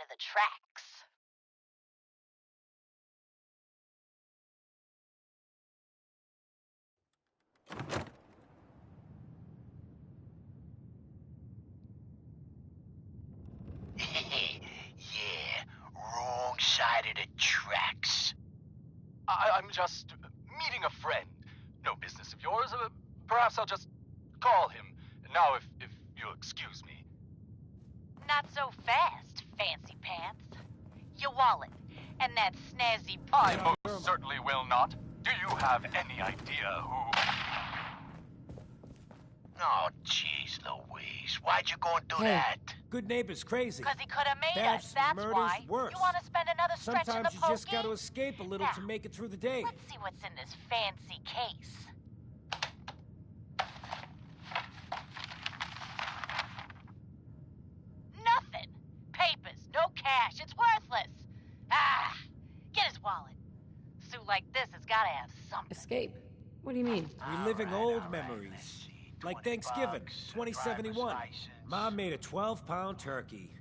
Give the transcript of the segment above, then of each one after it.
of the tracks. Yeah, wrong side of the tracks. I'm just meeting a friend. No business of yours. Perhaps I'll just call him. Now, if you'll excuse me. Not so fast, fancy pants. Your wallet, and that snazzy I most certainly will not. Do you have any idea who... Oh, jeez Louise, why'd you go and do Hey, that? good neighbor's crazy. Because he could have made us, Thefts, that's murders, why. worse. You want to spend another stretch in the Sometimes you just pokey? got to escape a little Now, to make it through the day. Let's see what's in this fancy case. Nothing. Papers, no cash, it's worthless. Ah, get his wallet. A suit like this has got to have something. Escape? What do you mean? Reliving old memories. Like Thanksgiving, 2071. Mom made a 12-pound turkey.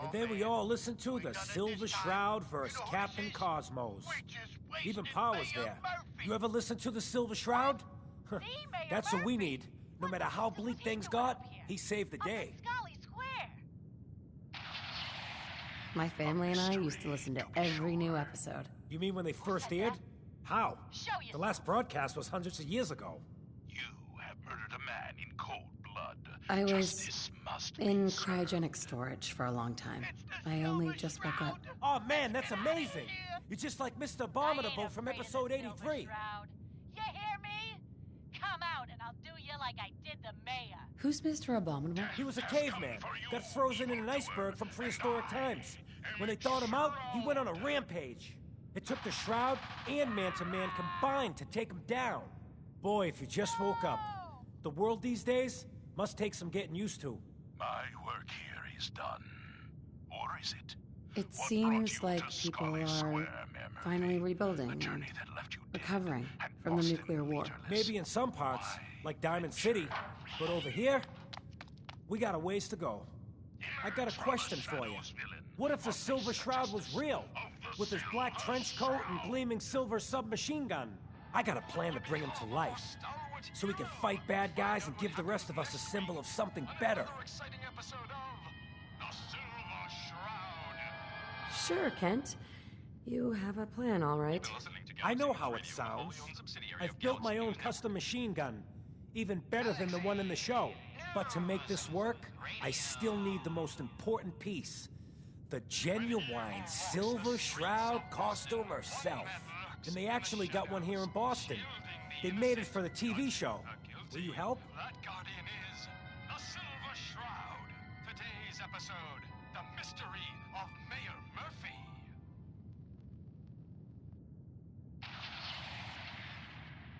And then we all listened to the Silver Shroud versus Captain Cosmos. Even Pa was there. You ever listen to the Silver Shroud? Huh, that's what we need. No matter how bleak things got, he saved the day. My family and I used to listen to every new episode. You mean when they first aired? How? The last broadcast was hundreds of years ago. You have murdered a man in cold blood. I was Justice must in be served. cryogenic storage for a long time. I only just woke up. Oh man, that's amazing! You're just like Mr. Abominable from episode 83. You hear me? Come out and I'll do you like I did the mayor. Who's Mr. Abominable? He was a caveman, got frozen in an iceberg from prehistoric times. When they thawed him out, he went on a rampage. It took the Shroud and Man-to-Man combined to take him down. Boy, if you just woke up. The world these days must take some getting used to. My work here is done. Or is it? It What brought seems you like to people Scully are Square, Mayor finally Murphy? rebuilding A and journey that left you dead recovering and from the lost in nuclear war. leaderless. Maybe in some parts, like Diamond City, but over here, we got a ways to go. I got a question for you. What if the Silver Shroud was real? With his black trench coat and gleaming silver submachine gun? I got a plan to bring him to life. So he can fight bad guys and give the rest of us a symbol of something better. Exciting episode of The Silver Shroud. Sure, Kent. You have a plan, all right. I know how it sounds. I've built my own custom machine gun. Even better than the one in the show. But to make this work, I still need the most important piece. The genuine Silver Shroud costume herself. And they actually got one here in Boston. They made it for the TV show. Will you help? That guardian is The Silver Shroud. Today's episode, The Mystery of Mayor Murphy.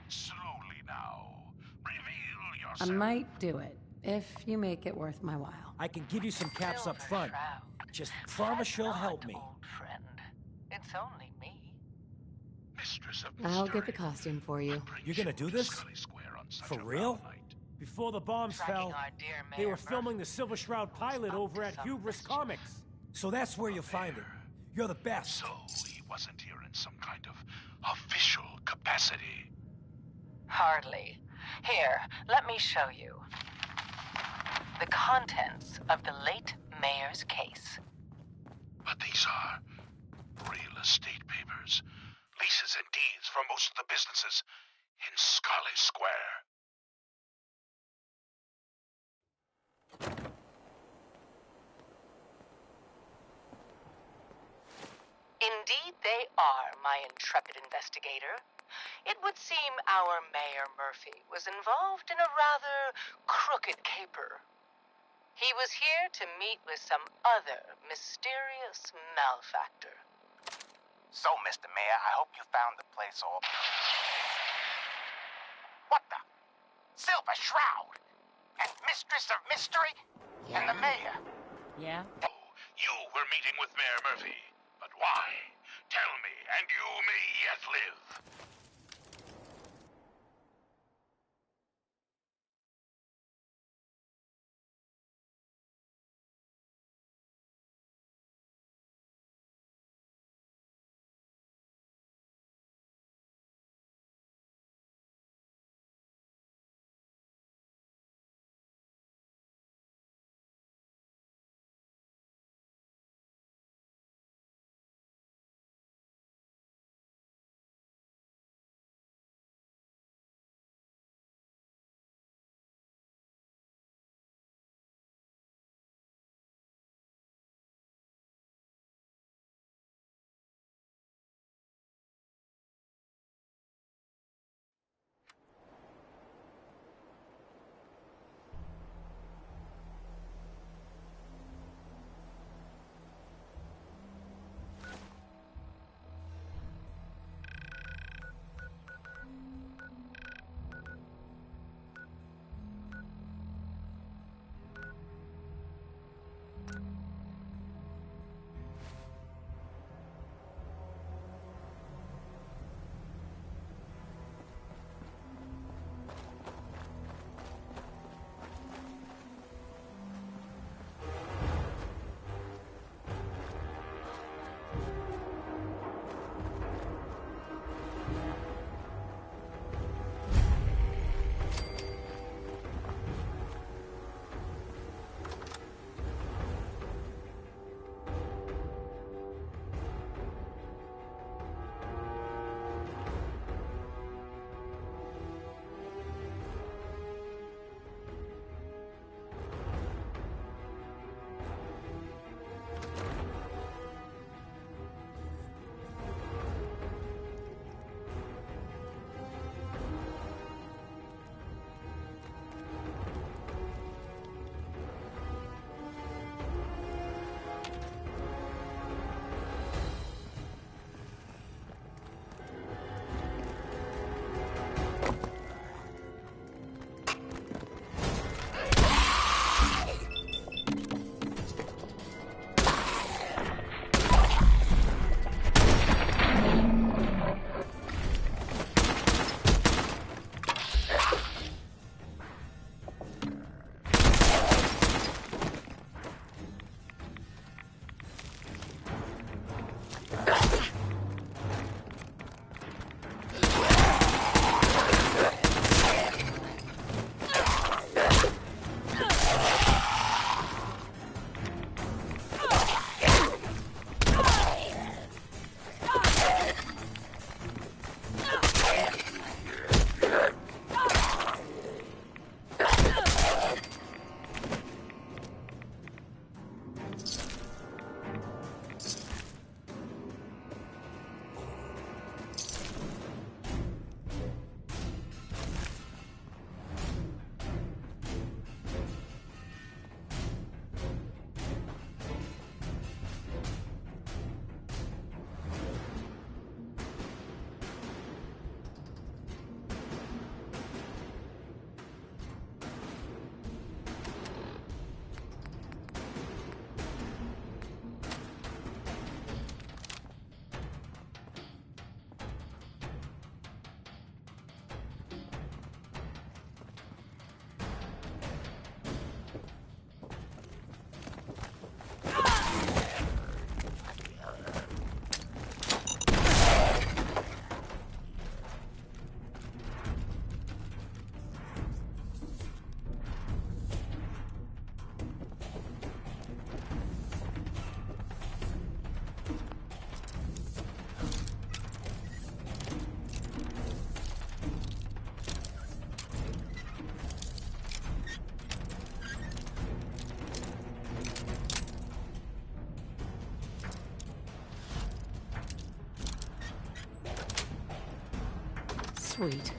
Slowly now. Reveal I yourself. might do it, if you make it worth my while. I can give you some caps up front. Just promise you'll help me. Old friend. It's only me. Mistress of I'll mystery. get the costume for you. You're gonna do this? Scully Square on such For a real? round night. Before the bombs Tracking fell, our dear they Mayor were filming the Murphy. Silver Shroud pilot over at Hubris Comics. So that's where you'll find it. You're the best. So he wasn't here in some kind of official capacity. Hardly. Here, let me show you. The contents of the late mayor's case. But these are real estate papers, leases and deeds for most of the businesses in Scully Square. Indeed they are, my intrepid investigator. It would seem our Mayor Murphy was involved in a rather crooked caper. He was here to meet with some other mysterious malefactor. So, Mr. Mayor, I hope you found the place all... What the? Silver Shroud? And Mistress of Mystery? And the Mayor? Yeah? Oh, you were meeting with Mayor Murphy. But why? Tell me, and you may yet live. Sweet.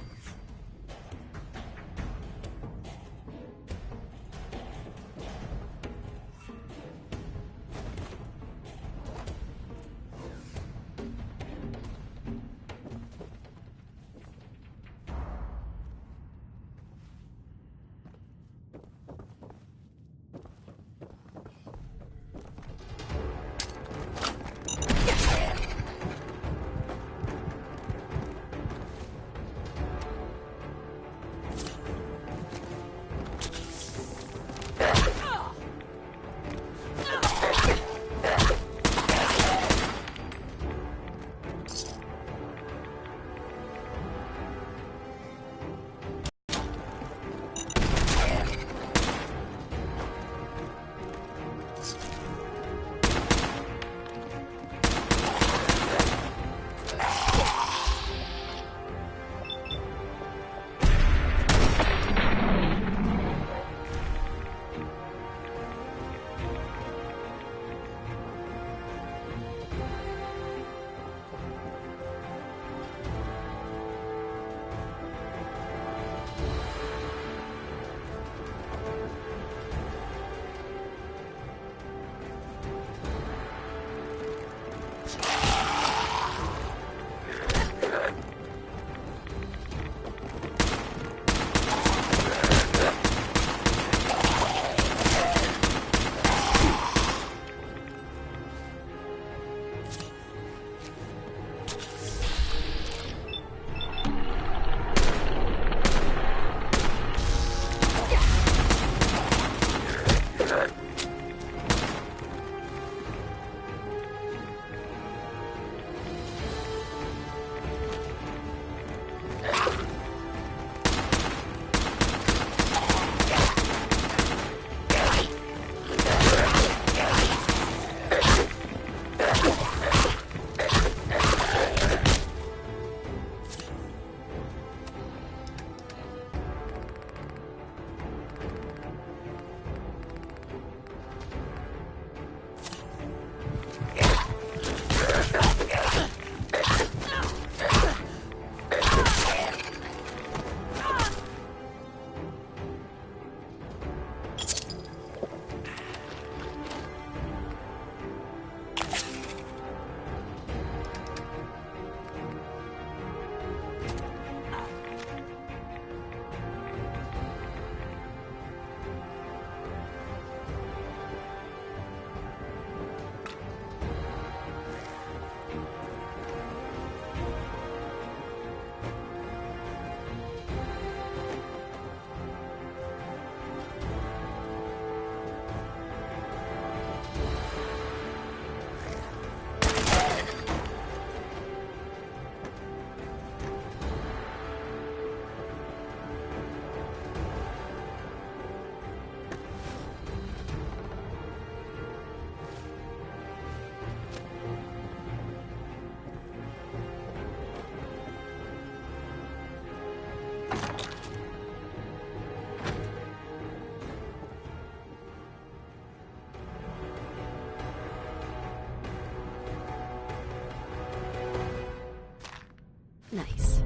Nice.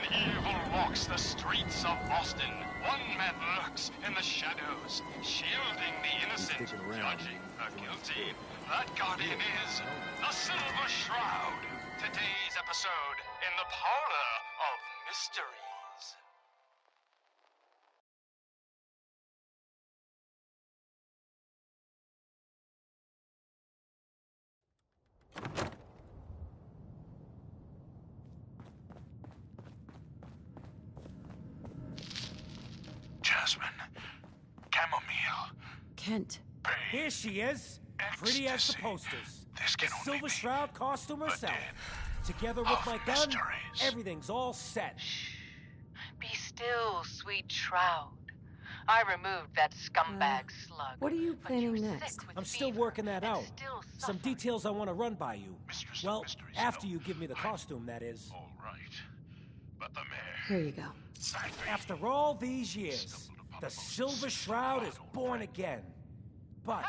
When evil walks the streets of Boston, one man lurks in the shadows, shielding the innocent, judging the guilty. That guardian is the Silver Shroud. Today's episode in the Parlor of Mysteries. Jasmine. Chamomile. Kent. Here she is. Pretty as the Ecstasy. posters. This The can only Silver be Shroud costume the herself. den Together with of my gun, mysteries. everything's all set. Be still, sweet Shroud. I removed that scumbag slug. what are you but you're planning sick next? with I'm still fever working that and out. still Some suffering. details I want to run by you. Mistress of Well, Mysteries, after no. you give me the costume, that is. All right. But the mayor. Here you go. After all these years, the Silver Shroud is born again. But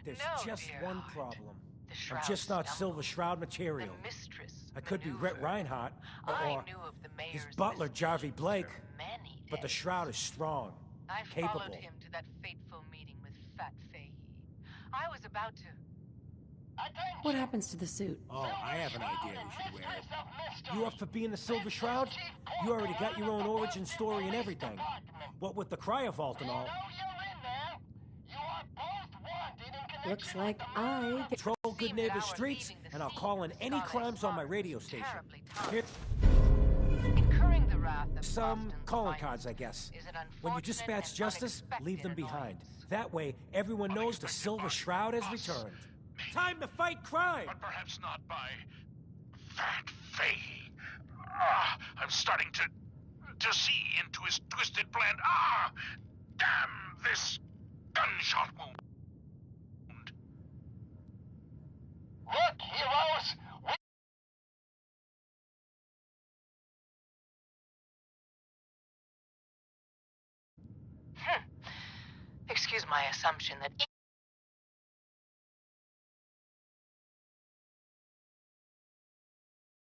there's No, just dear one heart. problem. The I'm Shroud just not stumbled. Silver Shroud The material. mistress I could be maneuvered. Rhett Reinhardt, I or knew of the his mayor's butler, misdeeds Jarvie Blake, for many but the days. Shroud is strong, I capable. followed him to that fateful meeting with Fat Fahey. I was about to... What happens to the suit? Oh, I have an idea who should wear it. You up for being the Silver Shroud? You already got your own origin story and everything. What with the cryo vault and all. Looks like I get... Control Good Seemed that Neighbor our Streets, leaving the and I'll scene call in with any Scarlet's crimes on my father radio was station. terribly tough. Here, Incurring the wrath of some Boston's calling finest cards, I guess. is an When you unfortunate dispatch and justice, leave them unexpected behind. annoyance. That way, everyone knows the Silver Shroud has returned. Time to fight crime! But perhaps not by Fat Fahey. I'm starting to see into his twisted plan. Damn this gunshot wound. Look, heroes! Excuse my assumption that